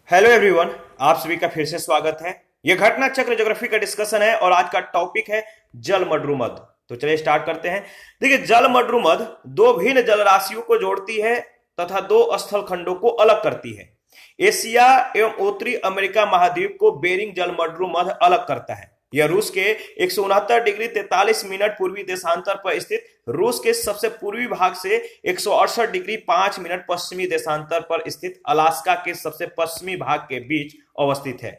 Hello everyone. आप सभी का फिर से स्वागत है। यह घटना चक्र ज्योग्राफी का डिस्कशन है और आज का टॉपिक है जलमड्रुमद। तो चलिए स्टार्ट करते हैं। देखिए, जलमड्रुमद दो भिन्न जल राशियों को जोड़ती है तथा दो स्थल खंडों को अलग करती है। एशिया एवं उत्तरी अमेरिका महाद्वीप को बेरिंग जलमड्रुमद अलग करता है। यह रूस के 169 डिग्री 43 मिनट पूर्वी देशांतर पर स्थित रूस के सबसे पूर्वी भाग से 168 डिग्री 5 मिनट पश्चिमी देशांतर पर स्थित अलास्का के सबसे पश्चिमी भाग के बीच अवस्थित है।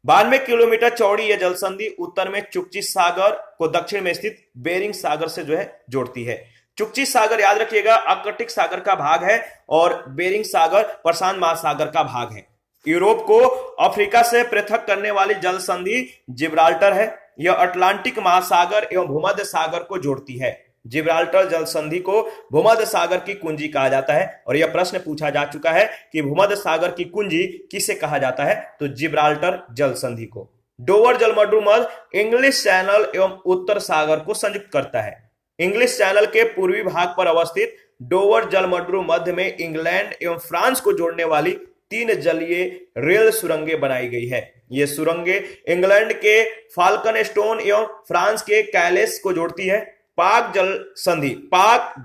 92 किलोमीटर चौड़ी यह जलसंधि उत्तर में चुकची सागर को दक्षिण में स्थित बेरिंग सागर से जोड़ती है। चुकची सागर याद रखिएगा आर्कटिक सागर का भाग है और बेरिंग सागर प्रशांत महासागर का भाग है। यूरोप को अफ्रीका से पृथक करने वाली जल संधि जिब्राल्टर है। यह अटलांटिक महासागर एवं भूमध्य सागर को जोड़ती है। जिब्राल्टर जल संधि को भूमध्य सागर की कुंजी कहा जाता है और यह प्रश्न पूछा जा चुका है कि भूमध्य सागर की कुंजी किसे कहा जाता है, तो जिब्राल्टर जल संधि को। डोवर जलमड्रुमद इंग्लिश चैनल एवं उत्तर सागर को संयुक्त करता है। इंग्लिश चैनल के पूर्वी भाग पर अवस्थित डोवर जलमड्रुमद में इंग्लैंड एवं फ्रांस को जोड़ने वाली 3 जलीय रेल सुरंगें बनाई गई है। ये सुरंगें इंग्लैंड के फाल्कन स्टोन एवं फ्रांस के कैलेस को जोड़ती है। पाक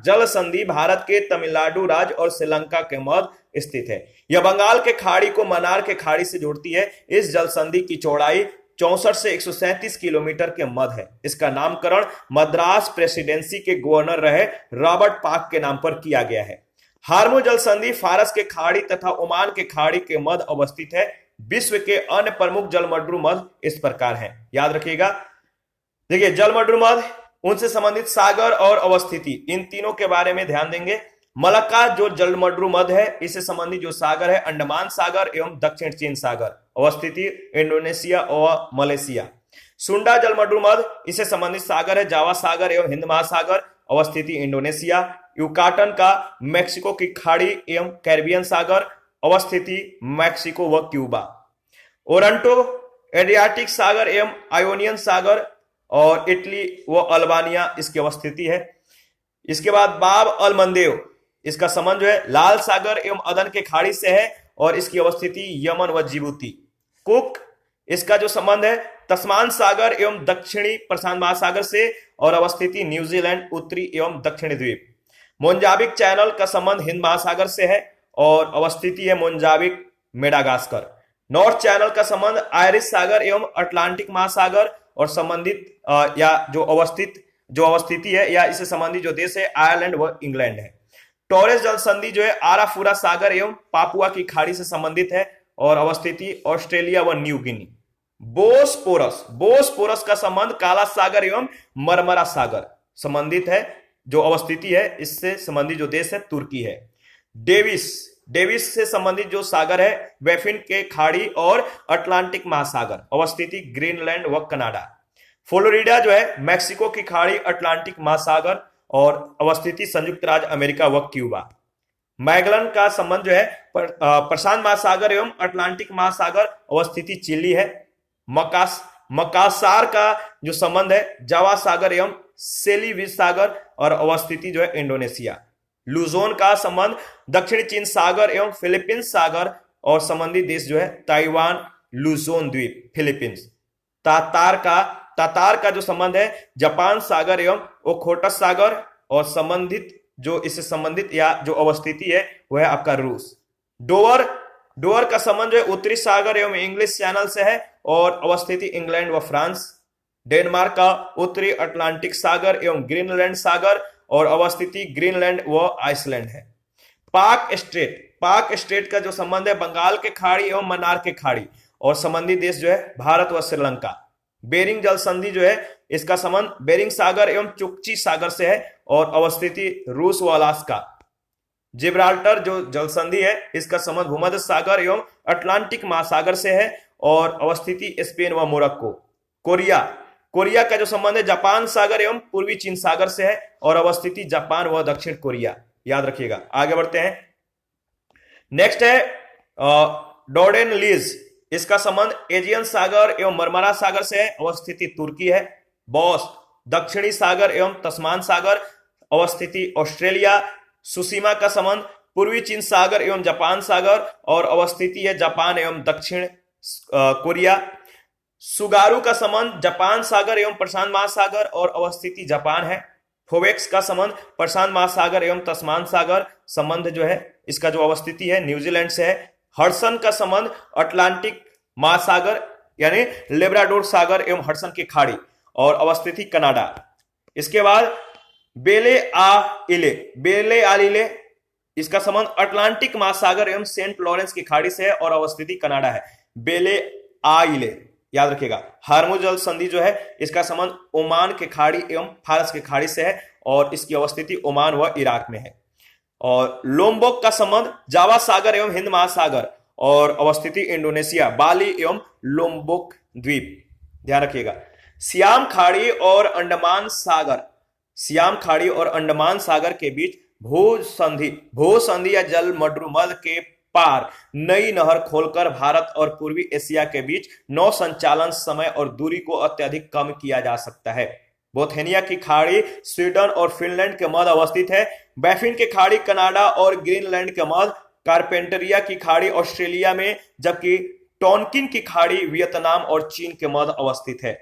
जल संधि भारत के तमिलनाडु राज्य और श्रीलंका के मध्य स्थित है। यह बंगाल के खाड़ी को मन्नार के खाड़ी से जोड़ती है। इस जल संधि की चौड़ाई 64 से 137 किलोमीटर के मध्य है। इसका नामकरण मद्रास प्रेसिडेंसी के गवर्नर रहे रॉबर्ट पाक के नाम पर किया गया है। हार्मो जल संधि फारस के खाड़ी तथा ओमान के खाड़ी के मध्य अवस्थित है। विश्व के अन्य प्रमुख जलमड्रुमद इस प्रकार हैं, याद रखिएगा। देखिए, जलमड्रुमद, उनसे संबंधित सागर और अवस्थिति, इन तीनों के बारे में ध्यान देंगे। मलक्का जो जलमड्रुमद है, इससे संबंधित जो सागर है अंडमान सागर एवं दक्षिण चीन सागर। अवस्थिति इंडोनेशिया और मलेशिया। सुंडा जलमड्रुमद, इससे संबंधित सागर है जावा सागर एवं हिंद महासागर। अवस्थिति इंडोनेशिया। युकाटन का मैक्सिको की खाड़ी एवं कैरिबियन सागर। अवस्थिति मैक्सिको व क्यूबा। ओरंटो एड्रियाटिक सागर एवं आयोनियन सागर और इटली व अल्बानिया इसकी अवस्थिति है। इसके बाद बाब अल मंदेव, इसका संबंध लाल सागर एवं अदन के खाड़ी से है और इसकी अवस्थिति यमन व जिबूती। कुक, इसका जो संबंध है तस्मान सागर एवं दक्षिणी प्रशांत महासागर से और अवस्थिति न्यूजीलैंड उत्तरी एवं दक्षिणी द्वीप। मोन्जाबिक चैनल का संबंध हिंद महासागर से है और अवस्थिति है मोन्जाबिक मेडागास्कर। नॉर्थ चैनल का संबंध आयरिश सागर एवं अटलांटिक महासागर और संबंधित या जो अवस्थिति है या इससे संबंधित जो देश है आयरलैंड व इंग्लैंड है। टॉरेस जल संधि आराफुरा सागर एवं पापुआ की खाड़ी से संबंधित है और अवस्थिति ऑस्ट्रेलिया व न्यू गिनी। बोस्पोरस का संबंध काला सागर एवं मरमरा सागर संबंधित है। जो अवस्थिति है इससे संबंधित जो देश है तुर्की है। डेविस से संबंधित जो सागर है वेफिन के खाड़ी और अटलांटिक महासागर। अवस्थिति ग्रीनलैंड व कनाडा। फ्लोरिडा मैक्सिको की खाड़ी अटलांटिक महासागर और अवस्थिति संयुक्त राज्य अमेरिका व क्यूबा। मैगलन का संबंध प्रशांत महासागर एवं अटलांटिक महासागर। अवस्थिति चिली है। मकासार का जो संबंध है जावा सागर एवं सेलिविस सागर और अवस्थिति इंडोनेशिया। लुजोन का संबंध दक्षिणी चीन सागर एवं फिलीपींस सागर और संबंधित देश ताइवान, लुजोन द्वीप, फिलीपींस। तातार का जो संबंध है जापान सागर एवं ओखोटस सागर और संबंधित जो इससे संबंधित या जो अवस्थिति है वह है आपका रूस। डोवर का संबंध उत्तरी सागर एवं इंग्लिश चैनल से है और अवस्थिति इंग्लैंड व फ्रांस। डेनमार्क का उत्तरी अटलांटिक सागर एवं ग्रीनलैंड सागर और अवस्थिति ग्रीनलैंड व आइसलैंड है। पाक स्ट्रेट का जो संबंध है बंगाल के खाड़ी एवं मन्नार के खाड़ी और संबंधित देश भारत व श्रीलंका। बेरिंग जल संधि इसका संबंध बेरिंग सागर एवं चुकची सागर से है और अवस्थिति रूस व अलास्का। जिब्राल्टर जो जल संधि है इसका संबंध भूमध्य सागर एवं अटलांटिक महासागर से है और अवस्थिति स्पेन व मोरक्को। कोरिया का जो संबंध है जापान सागर एवं पूर्वी चीन सागर से है और अवस्थिति जापान व दक्षिण कोरिया, याद रखिएगा। आगे बढ़ते हैं। नेक्स्ट है डोर्डेन लीज, इसका संबंध एजियन सागर एवं मरमरा सागर से है। अवस्थिति तुर्की है। बॉस दक्षिणी सागर एवं तस्मान सागर। अवस्थिति ऑस्ट्रेलिया। सुसीमा का संबंध पूर्वी चीन सागर एवं जापान सागर और अवस्थिति है जापान एवं दक्षिण कोरिया। सुगारू का संबंध जापान सागर एवं प्रशांत महासागर और अवस्थिति जापान है। फोवेक्स का संबंध प्रशांत महासागर एवं तस्मान सागर संबंध जो है इसका जो अवस्थिति है न्यूजीलैंड से है। हडसन का संबंध अटलांटिक महासागर यानी लेब्राडोर सागर एवं हडसन की खाड़ी और अवस्थिति कनाडा। इसके बाद बेले आलिले इसका संबंध अटलांटिक महासागर एवं सेंट लॉरेंस की खाड़ी से है और अवस्थिति कनाडा है। बेले आइले याद रखिएगा। हार्मुज जल संधि जो है इसका संबंध ओमान के खाड़ी एवं फारस की खाड़ी से है और इसकी अवस्थिति ओमान व इराक में है। और लोम्बोक का संबंध जावा सागर एवं हिंद महासागर और अवस्थिति इंडोनेशिया बाली एवं लोम्बोक द्वीप, ध्यान रखिएगा। सियाम खाड़ी और अंडमान सागर के बीच भूसंधि या जल मडरूमध् के पार नई नहर खोलकर भारत और पूर्वी एशिया के बीच नौ संचालन समय और दूरी को अत्यधिक कम किया जा सकता है। बोथेनिया की खाड़ी स्वीडन और फिनलैंड के मध्य अवस्थित है। बैफिन की खाड़ी कनाडा और ग्रीनलैंड के मध्य, कारपेंटरिया की खाड़ी ऑस्ट्रेलिया में, जबकि टोनकिन की खाड़ी वियतनाम और चीन के मध्य अवस्थित है।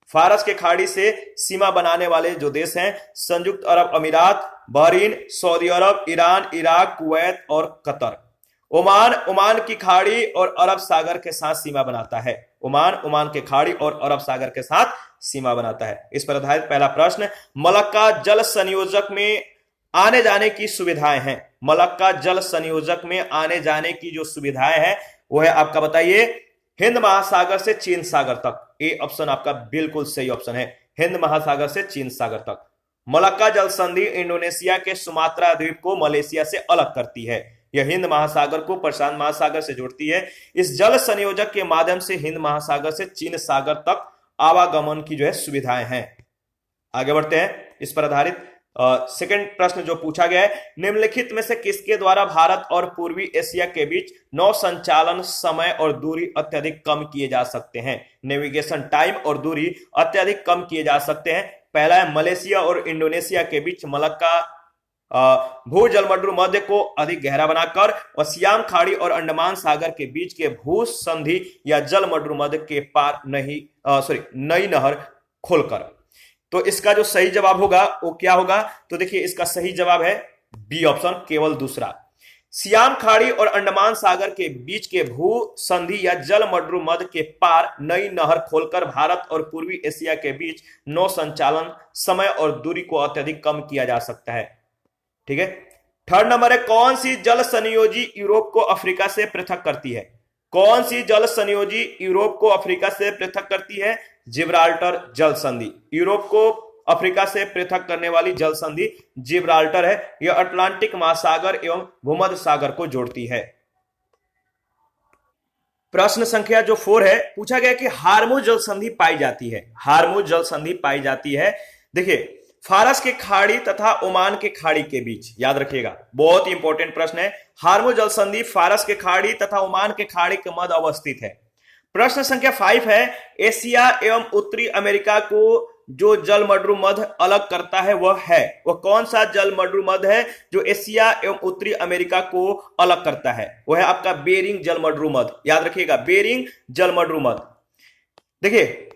फारस के खाड़ी से सीमा बनाने वाले जो देश हैं संयुक्त अरब अमीरात, बहरीन, सऊदी अरब, ईरान, इराक, कुवैत और कतर। ओमान की खाड़ी और अरब सागर के साथ सीमा बनाता है। ओमान के खाड़ी और अरब सागर के साथ सीमा बनाता है। इस पर आधारित पहला प्रश्न, मलक्का जल संयोजक में आने जाने की सुविधाएं हैं। मलक्का जल संयोजक में आने जाने की जो सुविधाएं हैं वो है आपका बताइए हिंद महासागर से चीन सागर तक। ए ऑप्शन आपका बिल्कुल सही ऑप्शन है, हिंद महासागर से चीन सागर तक। मलक्का जल संधि इंडोनेशिया के सुमात्रा द्वीप को मलेशिया से अलग करती है। यह हिंद महासागर को प्रशांत महासागर से जोड़ती है। इस जल संयोजक के माध्यम से हिंद महासागर से चीन सागर तक आवागमन की जो है सुविधाएं हैं। आगे बढ़ते हैं। इस पर आधारित सेकंड प्रश्न जो पूछा गया है, निम्नलिखित में से किसके द्वारा भारत और पूर्वी एशिया के बीच नौ संचालन समय और दूरी अत्यधिक कम किए जा सकते हैं। नेविगेशन टाइम और दूरी अत्यधिक कम किए जा सकते हैं। पहला है मलेशिया और इंडोनेशिया के बीच मलक्का भू जलमडरूमध्य को अधिक गहरा बनाकर और सियाम खाड़ी और अंडमान सागर के बीच के भू संधि या जलमडरूमध्य के पार नई नहर खोलकर। तो इसका जो सही जवाब होगा वो क्या होगा, तो देखिए इसका सही जवाब है बी ऑप्शन, केवल दूसरा। सियाम खाड़ी और अंडमान सागर के बीच के भू संधि या जल मडरूमध्य के पार नई नहर खोलकर भारत और पूर्वी एशिया के बीच नौ संचालन समय और दूरी को अत्यधिक कम किया जा सकता है। ठीक है। थर्ड नंबर है, कौन सी जल संयोजी यूरोप को अफ्रीका से पृथक करती है। कौन सी जल संयोजी यूरोप को अफ्रीका से पृथक करती है। जिब्राल्टर जल संधि यूरोप को अफ्रीका से पृथक करने वाली जल संधि जिब्राल्टर है। यह अटलांटिक महासागर एवं भूमध्य सागर को जोड़ती है। प्रश्न संख्या जो 4 है, पूछा गया कि हार्मुज जल संधि पाई जाती है। हार्मुज जल संधि पाई जाती है, देखिए फारस के खाड़ी तथा ओमान के खाड़ी के बीच, याद रखिएगा बहुत ही इंपॉर्टेंट प्रश्न है। हार्मुज जल संधि फारस के खाड़ी तथा ओमान के खाड़ी के मध्य अवस्थित है। प्रश्न संख्या 5 है, एशिया एवं उत्तरी अमेरिका को जो जल मडरूमध्य अलग करता है वह कौन सा जल मडरूमध्य है जो एशिया एवं उत्तरी अमेरिका को अलग करता है। वह है आपका बेरिंग जल मडरूमध्य, याद रखिएगा बेरिंग जल मडरूमध्य। देखिए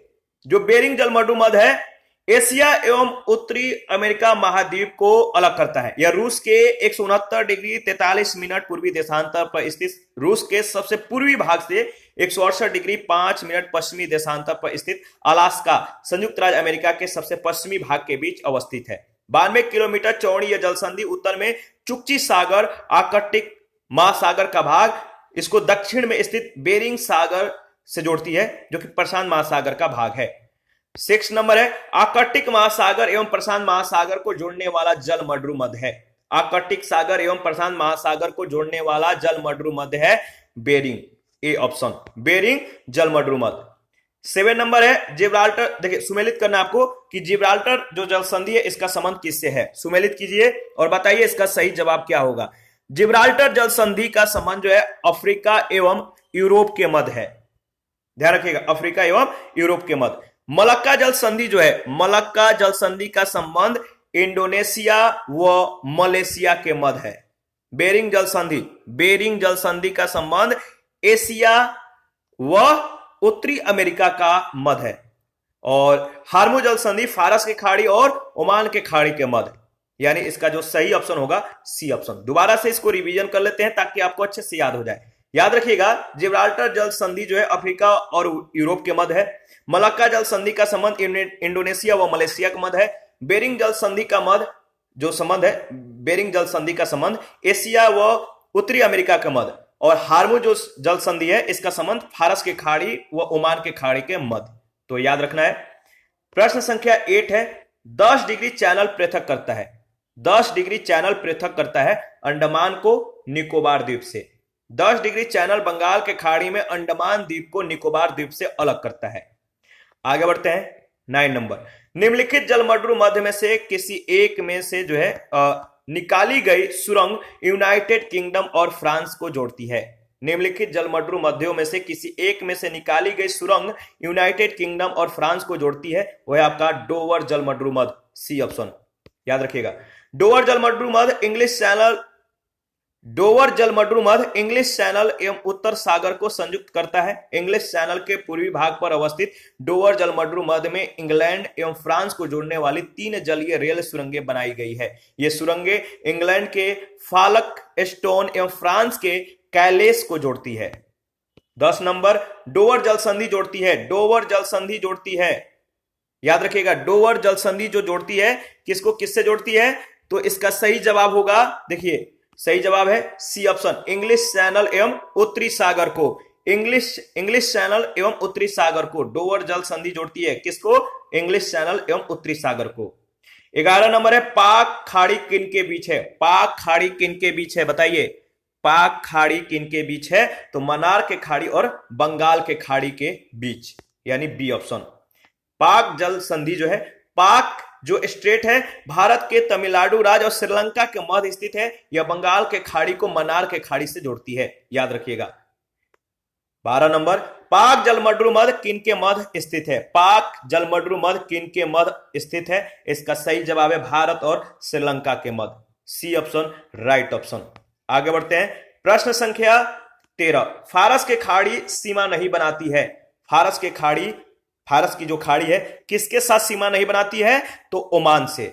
जो बेरिंग जल मडरूमध्य है एशिया एवं उत्तरी अमेरिका महाद्वीप को अलग करता है। यह रूस के 169 डिग्री 43 मिनट पूर्वी देशांतर पर स्थित, रूस के सबसे पूर्वी भाग से 168 डिग्री 5 मिनट पश्चिमी देशांतर पर स्थित अलास्का संयुक्त राज्य अमेरिका के सबसे पश्चिमी भाग के बीच अवस्थित है। 92 किलोमीटर चौड़ी यह जल संधि उत्तर में चुक्ची सागर आर्कटिक महासागर का भाग इसको दक्षिण में स्थित बेरिंग सागर से जोड़ती है जो कि प्रशांत महासागर का भाग है। 6 नंबर है, आर्कटिक महासागर एवं प्रशांत महासागर को जोड़ने वाला जल मडरूमध्य है। आर्कटिक सागर एवं प्रशांत महासागर को जोड़ने वाला जल मडरूमध्य है बेरिंग, ए ऑप्शन बेरिंग जल मडरूमध्य। 7 नंबर है जिब्राल्टर। देखिए सुमेलित करना आपको कि जिब्राल्टर जो जल संधि है इसका संबंध किससे है, सुमेलित कीजिए और बताइए इसका सही जवाब क्या होगा। जिब्राल्टर जल संधि का संबंध जो है अफ्रीका एवं यूरोप के मध्य है, ध्यान रखिएगा अफ्रीका एवं यूरोप के मध्य। मलक्का जल संधि जो है, मलक्का जल संधि का संबंध इंडोनेशिया व मलेशिया के मध्य है। बेरिंग जल संधि, बेरिंग जल संधि का संबंध एशिया व उत्तरी अमेरिका का मध्य है। और हार्मो जल संधि फारस की खाड़ी और ओमान के खाड़ी के मध्य, यानी इसका जो सही ऑप्शन होगा सी ऑप्शन। दोबारा से इसको रिवीजन कर लेते हैं ताकि आपको अच्छे से याद हो जाए। याद रखिएगा, जिब्राल्टर जल संधि जो है अफ्रीका और यूरोप के मध्य है। मलक्का जल संधि का संबंध इंडोनेशिया व मलेशिया के मध्य है। बेरिंग जल संधि का मध्य जो संबंध है, बेरिंग जल संधि का संबंध एशिया व उत्तरी अमेरिका के मध्य। और हार्मो जो जल संधि है इसका संबंध फारस के खाड़ी व ओमान के खाड़ी के मध्य। तो याद रखना है। प्रश्न संख्या 8 है, 10 डिग्री चैनल पृथक करता है, 10 डिग्री चैनल पृथक करता है अंडमान को निकोबार द्वीप से। 10 डिग्री चैनल बंगाल के खाड़ी में अंडमान द्वीप को निकोबार द्वीप से अलग करता है। आगे बढ़ते हैं 9 नंबर। निम्नलिखित जलमड्रू मध्य में से किसी एक में से जो है निकाली गई सुरंग यूनाइटेड किंगडम और फ्रांस को जोड़ती है। निम्नलिखित जलमड्रू मध्यों में से किसी एक में से निकाली गई सुरंग यूनाइटेड किंगडम और फ्रांस को जोड़ती है, वह आपका डोवर जलमड्रू मध्य, सी ऑप्शन। याद रखिएगा, डोवर जलमड्रू मध्य इंग्लिश चैनल, डोवर जलमड्रू मध्य इंग्लिश चैनल एवं उत्तर सागर को संयुक्त करता है। इंग्लिश चैनल के पूर्वी भाग पर अवस्थित डोवर जलमड्रू मध्य में इंग्लैंड एवं फ्रांस को जोड़ने वाली 3 जलीय रेल सुरंगें बनाई गई है। ये सुरंगें इंग्लैंड के फालक स्टोन एवं फ्रांस के कैलेस को जोड़ती है। 10 नंबर, डोवर जल संधि जोड़ती है, डोवर जल संधि जोड़ती है। याद रखिएगा, डोवर जल संधि जो जोड़ती है किसको किससे जोड़ती है, तो इसका सही जवाब होगा, देखिए सही जवाब है सी ऑप्शन, इंग्लिश चैनल एवं उत्तरी सागर को। इंग्लिश चैनल एवं उत्तरी सागर को डोवर जल संधि जोड़ती है, किसको, इंग्लिश चैनल एवं उत्तरी सागर को। 11 नंबर है, पाक खाड़ी किन के बीच है, पाक खाड़ी किन के बीच है, बताइए पाक खाड़ी किन के बीच है, तो मन्नार के खाड़ी और बंगाल के खाड़ी के बीच, यानी बी ऑप्शन। पाक जल संधि जो है, पाक जो स्टेट है भारत के तमिलनाडु राज्य और श्रीलंका के मध्य स्थित है, यह बंगाल के खाड़ी को मन्नार के खाड़ी से जोड़ती है। याद रखिएगा। 12 नंबर, पाक जलमड्रू मध्य किन के मध्य स्थित है, पाक जलमड्रू मध्य किन के मध्य स्थित है, इसका सही जवाब है भारत और श्रीलंका के मध्य, सी ऑप्शन राइट ऑप्शन। आगे बढ़ते हैं, प्रश्न संख्या 13। फारस के खाड़ी सीमा नहीं बनाती है, फारस के खाड़ी, फारस की जो खाड़ी है किसके साथ सीमा नहीं बनाती है, तो ओमान से,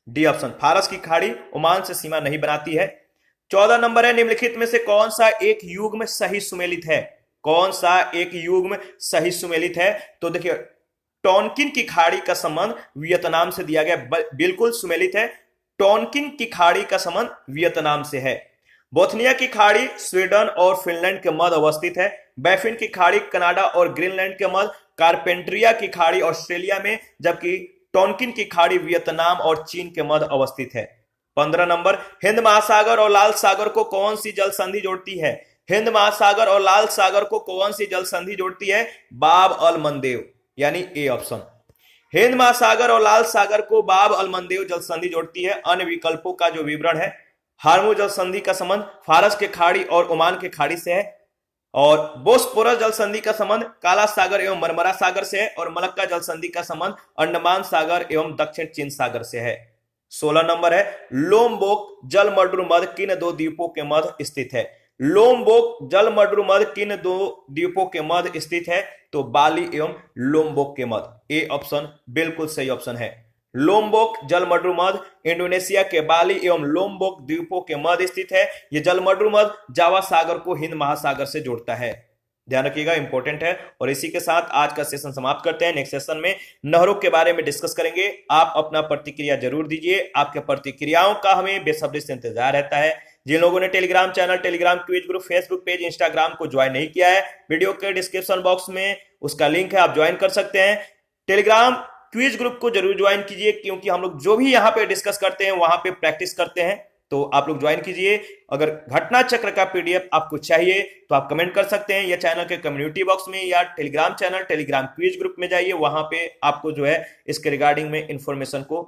डी ऑप्शन। फारस की खाड़ी ओमान से सीमा नहीं बनाती है। 14 नंबर है, निम्नलिखित में से कौन सा एक युग्म सही सुमेलित है, कौन सा एक युग्म सही सुमेलित है, तो देखिए टोनकिन की खाड़ी का संबंध वियतनाम से दिया गया, बिल्कुल सुमेलित है। टोनकिन की खाड़ी का संबंध वियतनाम से है। बोथनिया की खाड़ी स्वीडन और फिनलैंड के मध्य अवस्थित है। बैफिन की खाड़ी कनाडा और ग्रीनलैंड के मध्य। कारपेंट्रिया की खाड़ी ऑस्ट्रेलिया में, जबकि टोनकिन की खाड़ी वियतनाम और चीन के मध्य अवस्थित है। 15 नंबर, हिंद महासागर और लाल सागर को कौन सी जल संधि जोड़ती है, हिंद महासागर और लाल सागर को कौन सी जल संधि जोड़ती है, बाब अल मंदेव, यानी ए ऑप्शन। हिंद महासागर और लाल सागर को बाब अल मंदेव जल संधि जोड़ती है। अन्य विकल्पों का जो विवरण है, हार्मो जल संधि का संबंध फारस के खाड़ी और ओमान के खाड़ी से है, और बोस्पोरस जल संधि का संबंध काला सागर एवं मरमरा सागर से है, और मलक्का जल संधि का संबंध अंडमान सागर एवं दक्षिण चीन सागर से है। 16 नंबर है, लोमबोक जलमड्रू मध्य किन 2 द्वीपों के मध्य स्थित है, लोमबोक जलमड्रू मध्य किन 2 द्वीपों के मध्य स्थित है, तो बाली एवं लोमबोक के मध्य, ए ऑप्शन बिल्कुल सही ऑप्शन है। लोमबोक जलमड्रू मध्य इंडोनेशिया के बाली एवं लोमबोक द्वीपों के मध्य स्थित है। यह जलमड्रू मध्य जावा सागर को हिंद महासागर से जोड़ता है, ध्यान रखिएगा, इंपॉर्टेंट है। और इसी के साथ आज का सेशन समाप्त करते हैं। नेक्स्ट सेशन में नहरों के बारे में डिस्कस करेंगे। आप अपना प्रतिक्रिया जरूर दीजिए, आपके प्रतिक्रियाओं का हमें बेसब्री से इंतजार रहता है। जिन लोगों ने Telegram channel, Telegram quiz group, Facebook page, Instagram को ज्वाइन नहीं किया है, वीडियो के डिस्क्रिप्शन बॉक्स में उसका लिंक है, आप ज्वाइन कर सकते हैं। टेलीग्राम क्विज ग्रुप को जरूर ज्वाइन कीजिए, क्योंकि हम लोग जो भी यहाँ पे डिस्कस करते हैं वहां पे प्रैक्टिस करते हैं, तो आप लोग ज्वाइन कीजिए। अगर घटना चक्र का पीडीएफ आपको चाहिए तो आप कमेंट कर सकते हैं, या चैनल के कम्युनिटी बॉक्स में, या Telegram channel, Telegram quiz group में जाइए, वहां पे आपको जो है इसके रिगार्डिंग में इंफॉर्मेशन को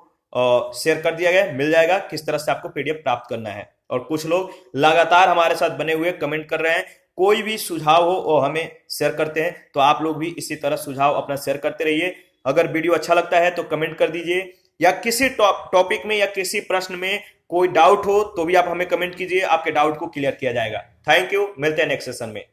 शेयर कर दिया गया, मिल जाएगा किस तरह से आपको पीडीएफ प्राप्त करना है। और कुछ लोग लगातार हमारे साथ बने हुए कमेंट कर रहे हैं, कोई भी सुझाव हो वो हमें शेयर करते हैं, तो आप लोग भी इसी तरह सुझाव अपना शेयर करते रहिए। अगर वीडियो अच्छा लगता है तो कमेंट कर दीजिए, या किसी टॉपिक में या किसी प्रश्न में कोई डाउट हो तो भी आप हमें कमेंट कीजिए, आपके डाउट को क्लियर किया जाएगा। थैंक यू, मिलते हैं नेक्स्ट सेशन में।